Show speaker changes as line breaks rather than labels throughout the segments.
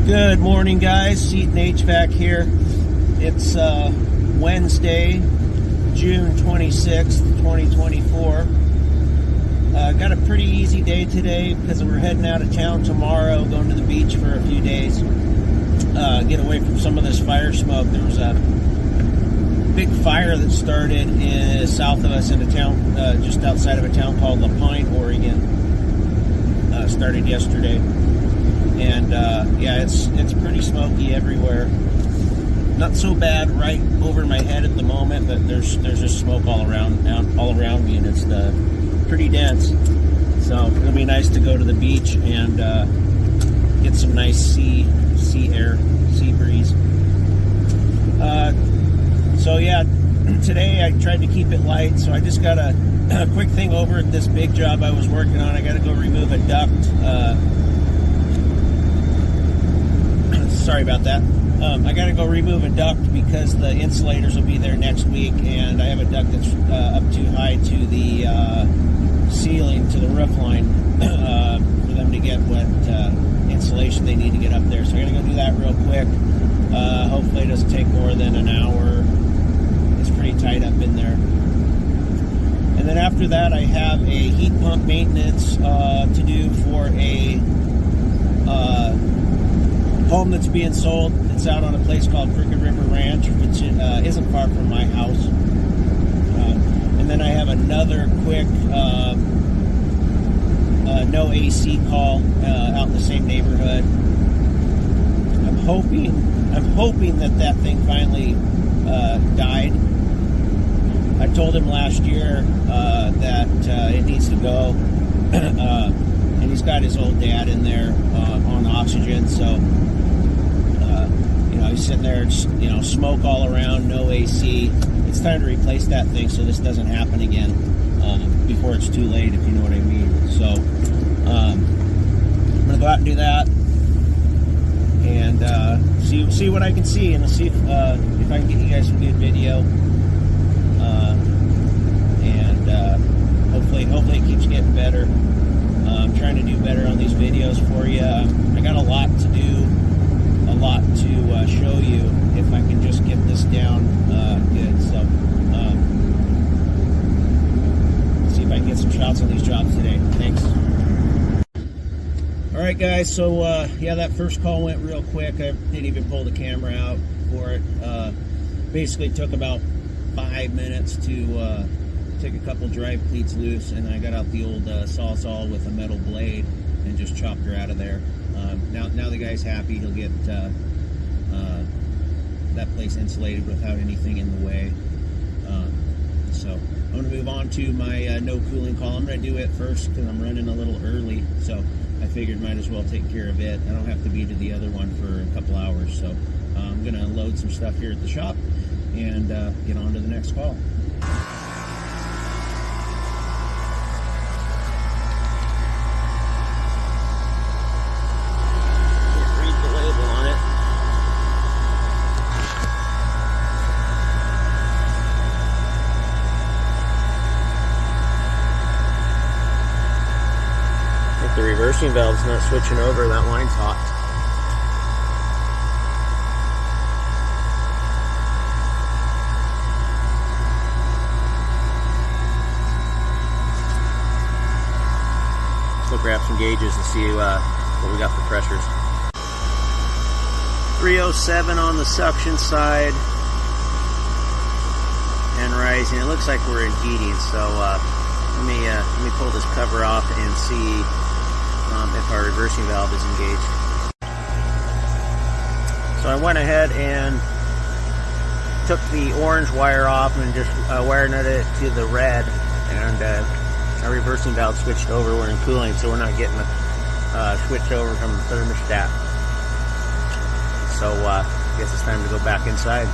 Good morning, guys. Seton HVAC here. It's Wednesday, June 26th, 2024. Got a pretty easy day today because we're heading out of town tomorrow, going to the beach for a few days. Get away from some of this fire smoke. There was a big fire that started south of us in a town, just outside of a town called La Pine, Oregon. Started yesterday. And yeah, it's pretty smoky everywhere. Not so bad right over my head at the moment, but there's just smoke all around me, and it's pretty dense. So it'll be nice to go to the beach and get some nice sea air, sea breeze. So yeah, today I tried to keep it light. So I just got a quick thing over at this big job I was working on. I got to go remove a duct. Sorry about that. I got to go remove a duct because the insulators will be there next week, and I have a duct that's up too high to the ceiling, to the roof line, for them to get what insulation they need to get up there. So I got to go do that real quick. Hopefully it doesn't take more than an hour. It's pretty tight up in there. And then after that, I have a heat pump maintenance to do for a home that's being sold. It's out on a place called Crooked River Ranch, which isn't far from my house. And then I have another quick no AC call out in the same neighborhood. I'm hoping that thing finally died. I told him last year that it needs to go, and he's got his old dad in there on oxygen, so he's sitting there, just, smoke all around, no AC. It's time to replace that thing so this doesn't happen again before it's too late, if you know what I mean. So I'm gonna go out and do that and see what I can see, and see if I can get you guys some good video. Hopefully it keeps getting better. I'm trying to do better on these videos for you. I got a lot to do, a lot to show you if I can just get this down good. So see if I can get some shots on these jobs today. Thanks. Alright guys, so yeah, that first call went real quick. I didn't even pull the camera out for it. Basically took about 5 minutes to take a couple drive cleats loose, and I got out the old sawzall with a metal blade and just chopped her out of there. Now the guy's happy. He'll get that place insulated without anything in the way. So I'm going to move on to my no cooling call. I'm going to do it first because I'm running a little early, so I figured might as well take care of it. I don't have to be to the other one for a couple hours, so I'm going to unload some stuff here at the shop and get on to the next call. The reversing valve's not switching over, that line's hot. We'll grab some gauges and see what we got for pressures. 307 on the suction side and rising. It looks like we're in heating, so let me pull this cover off and see if our reversing valve is engaged. So I went ahead and took the orange wire off and just wire nutted it to the red, and our reversing valve switched over. We're in cooling, so we're not getting a switch over from the thermostat. So I guess it's time to go back inside.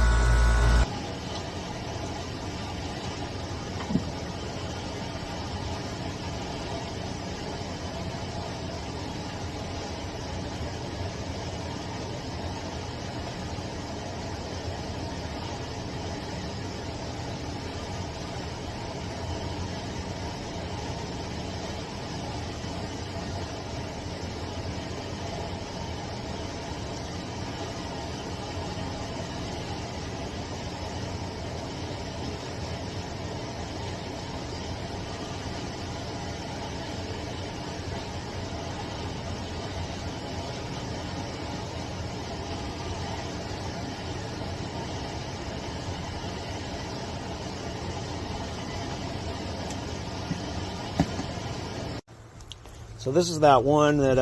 So this is that one that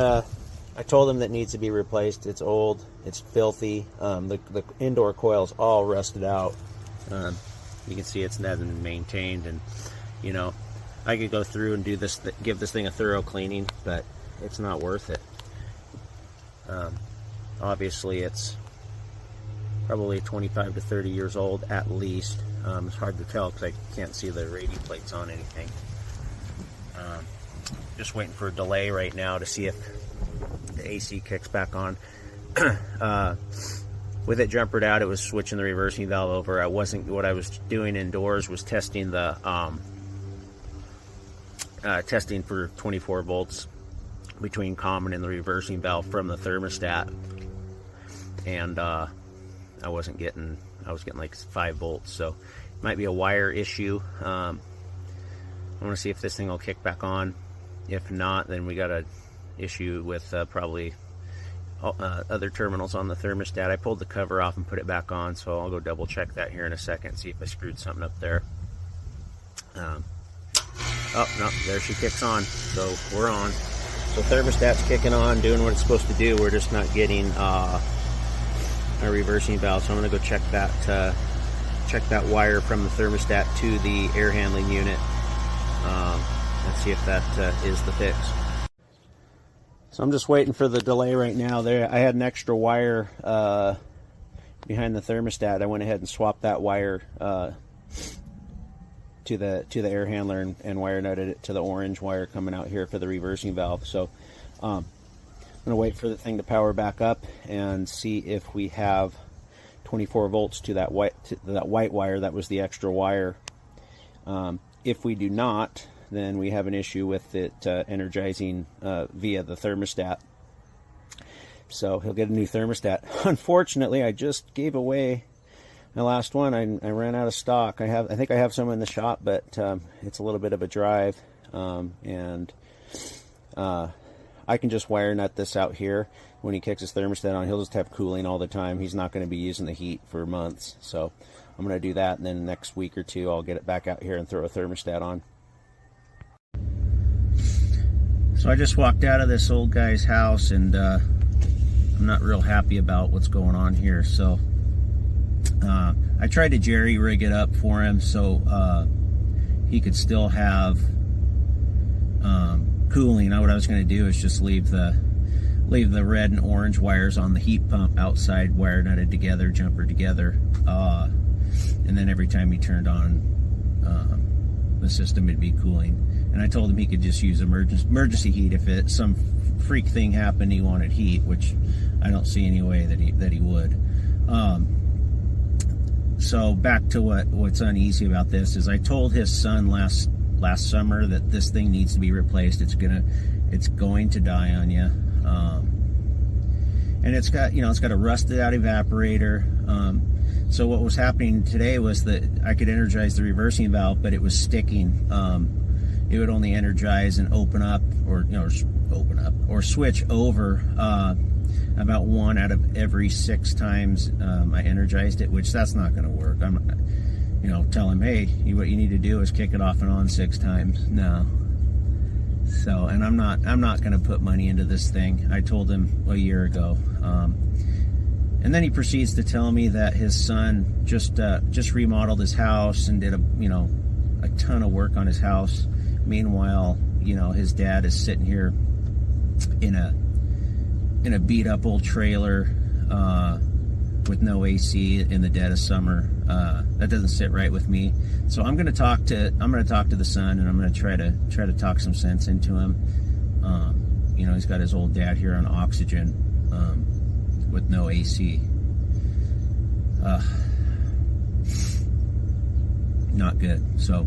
I told him that needs to be replaced. It's old, it's filthy. The indoor coil's all rusted out. You can see it's not been maintained, and you know, I could go through and do this, give this thing a thorough cleaning, but it's not worth it. Obviously, it's probably 25 to 30 years old at least. It's hard to tell because I can't see the radio plates on anything. Just waiting for a delay right now to see if the AC kicks back on. With it jumpered out, it was switching the reversing valve over. What I was doing indoors was testing the testing for 24 volts between common and the reversing valve from the thermostat, and I was getting like 5 volts, so it might be a wire issue. I want to see if this thing will kick back on. If not, then we got an issue with probably other terminals on the thermostat. I pulled the cover off and put it back on, so I'll go double check that here in a second, see if I screwed something up there. Oh no, there she kicks on, so we're on. So thermostat's kicking on, doing what it's supposed to do. We're just not getting a reversing valve, so I'm going to go check that wire from the thermostat to the air handling unit. Let's see if that is the fix. So I'm just waiting for the delay right now. There, I had an extra wire behind the thermostat. I went ahead and swapped that wire to the air handler and wire nutted it to the orange wire coming out here for the reversing valve. So I'm gonna wait for the thing to power back up and see if we have 24 volts to that white wire. That was the extra wire. If we do not, then we have an issue with it energizing via the thermostat. So he'll get a new thermostat. Unfortunately, I just gave away my last one. I ran out of stock. I think I have some in the shop, but it's a little bit of a drive, and I can just wire nut this out here. When he kicks his thermostat on, he'll just have cooling all the time. He's not going to be using the heat for months. So I'm going to do that, and then next week or two I'll get it back out here and throw a thermostat on. So I just walked out of this old guy's house, and I'm not real happy about what's going on here. So I tried to jerry rig it up for him so he could still have cooling. Now what I was going to do is just leave the red and orange wires on the heat pump outside, wire nutted together, jumper together, and then every time he turned on the system, it'd be cooling. And I told him he could just use emergency heat if some freak thing happened, he wanted heat, which I don't see any way that he would. So back to what's uneasy about this is I told his son last summer that this thing needs to be replaced. It's going to die on you. And it's got a rusted out evaporator. So what was happening today was that I could energize the reversing valve, but it was sticking. It would only energize and open up, or switch over about 1 out of every 6 times I energized it, which that's not going to work. I'm, tell him, hey, what you need to do is kick it off and on 6 times. No. So, and I'm not going to put money into this thing. I told him a year ago. And then he proceeds to tell me that his son just remodeled his house and did a ton of work on his house. Meanwhile, his dad is sitting here in a beat up old trailer with no AC in the dead of summer. That doesn't sit right with me. So I'm going to talk to the son, and I'm going to try to talk some sense into him. He's got his old dad here on oxygen with no AC. Not good. So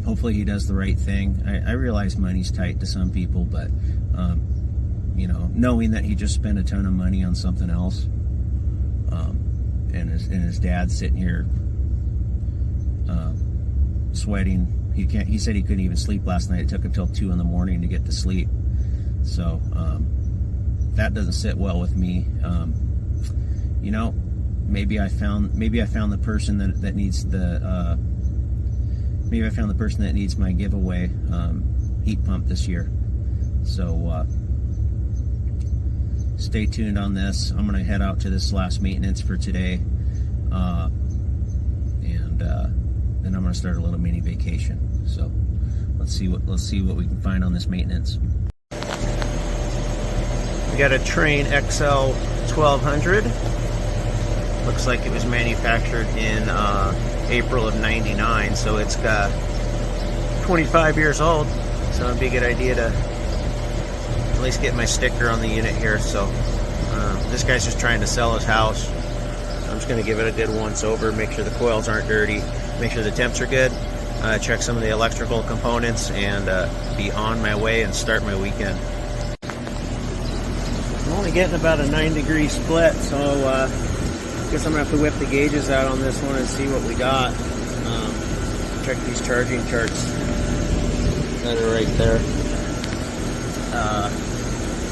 hopefully he does the right thing. I realize money's tight to some people, but knowing that he just spent a ton of money on something else, and his dad's sitting here sweating. He said he couldn't even sleep last night. It took him till 2 in the morning to get to sleep. So that doesn't sit well with me. Maybe I found the person that needs the maybe I found the person that needs my giveaway heat pump this year. So stay tuned on this. I'm gonna head out to this last maintenance for today, and then I'm gonna start a little mini vacation. So let's see what we can find on this maintenance. We got a Train XL 1200. Looks like it was manufactured in April of '99, so it's got 25 years old. So it'd be a good idea to at least get my sticker on the unit here. So this guy's just trying to sell his house. I'm just going to give it a good once over, make sure the coils aren't dirty, make sure the temps are good, check some of the electrical components, and be on my way and start my weekend. I'm only getting about a 9-degree split, so guess I'm going to have to whip the gauges out on this one and see what we got. Check these charging charts that are right there.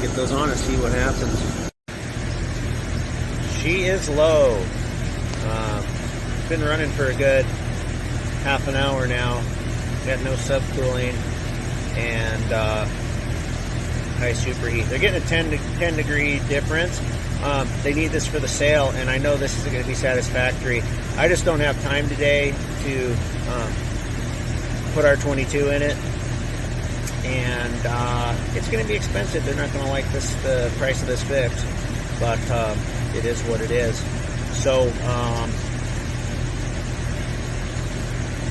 Get those on and see what happens. She is low. Been running for a good half an hour now. Got no subcooling and high superheat. They're getting a 10 degree difference. They need this for the sale, and I know this is going to be satisfactory. I just don't have time today to put R22 in it, and it's going to be expensive. They're not going to like this, the price of this fix, but it is what it is. So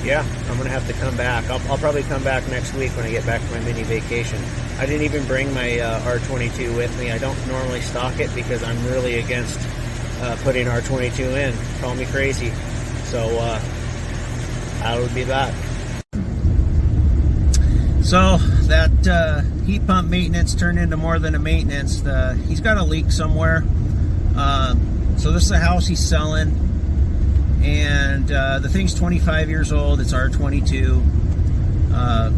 yeah, I'm going to have to come back. I'll probably come back next week when I get back from my mini vacation. I didn't even bring my R22 with me. I don't normally stock it because I'm really against putting R22 in. Call me crazy. So I will be back. So that heat pump maintenance turned into more than a maintenance. He's got a leak somewhere. So this is a house he's selling, and the thing's 25 years old. It's R22.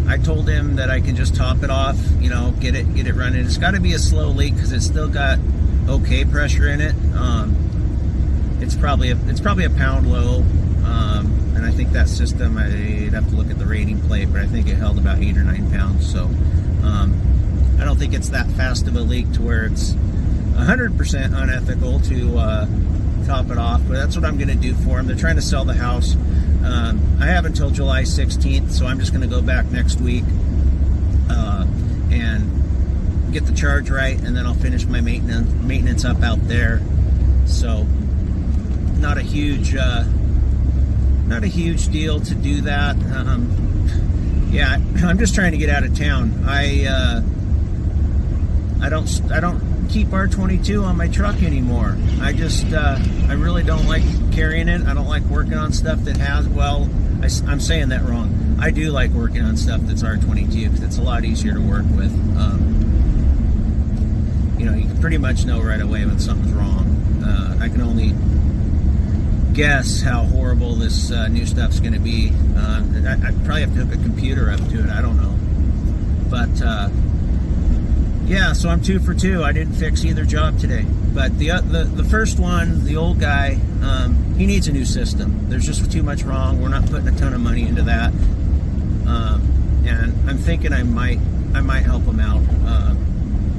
I told him that I can just top it off, you know, get it running. It's got to be a slow leak because it's still got okay pressure in it. It's probably a pound low, and I think that system, I'd have to look at the rating plate, but I think it held about 8 or 9 pounds. So I don't think it's that fast of a leak to where it's 100% unethical to top it off, but that's what I'm going to do for him. They're trying to sell the house. I have until July 16th, so I'm just going to go back next week and get the charge right, and then I'll finish my maintenance up out there. So not a huge deal to do that. Yeah, I'm just trying to get out of town. I don't keep R22 on my truck anymore. I really don't like carrying it. I don't like working on stuff that has, well, I'm saying that wrong. I do like working on stuff that's R22 because it's a lot easier to work with. You know, you can pretty much know right away when something's wrong. I can only guess how horrible this new stuff's going to be. I'd probably have to hook a computer up to it. I don't know. But yeah, so I'm 2 for 2. I didn't fix either job today. But the first one, the old guy, he needs a new system. There's just too much wrong. We're not putting a ton of money into that. And I'm thinking I might help him out.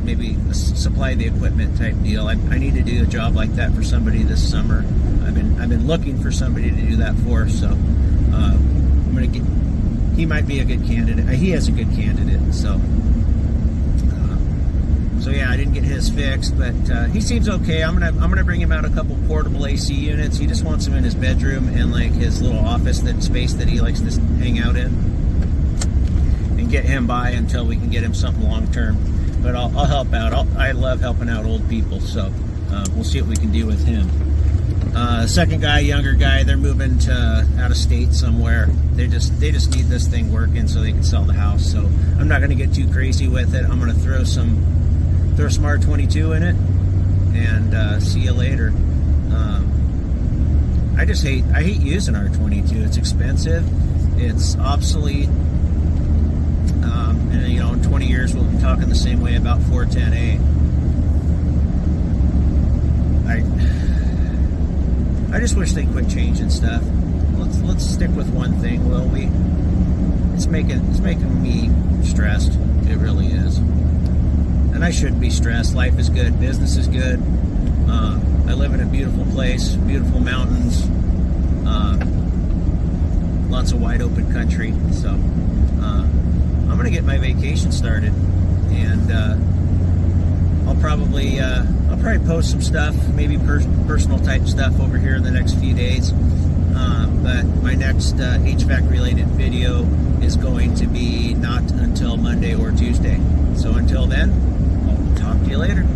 Maybe supply the equipment type deal. I need to do a job like that for somebody this summer. I've been looking for somebody to do that for. So I'm gonna get. He might be a good candidate. He has a good candidate. So. So yeah, I didn't get his fixed, but he seems okay. I'm gonna bring him out a couple portable AC units. He just wants them in his bedroom and like his little office space that he likes to hang out in, and get him by until we can get him something long term. But I'll help out. I love helping out old people, so we'll see what we can do with him. Second guy, younger guy, they're moving to out of state somewhere. They just need this thing working so they can sell the house. So I'm not gonna get too crazy with it. I'm gonna throw some R22 in it and see you later. I hate using R22. It's expensive, it's obsolete, and you know, in 20 years we'll be talking the same way about 410A. I just wish they'd quit changing stuff. Let's stick with one thing, will we? It's making me stressed. It really is. and I shouldn't be stressed. Life is good. Business is good. I live in a beautiful place, beautiful mountains, lots of wide open country. So I'm going to get my vacation started, and I'll probably post some stuff, maybe personal type stuff over here in the next few days. But my next HVAC related video is going to be not until Monday or Tuesday. So until then, I'll talk to you later.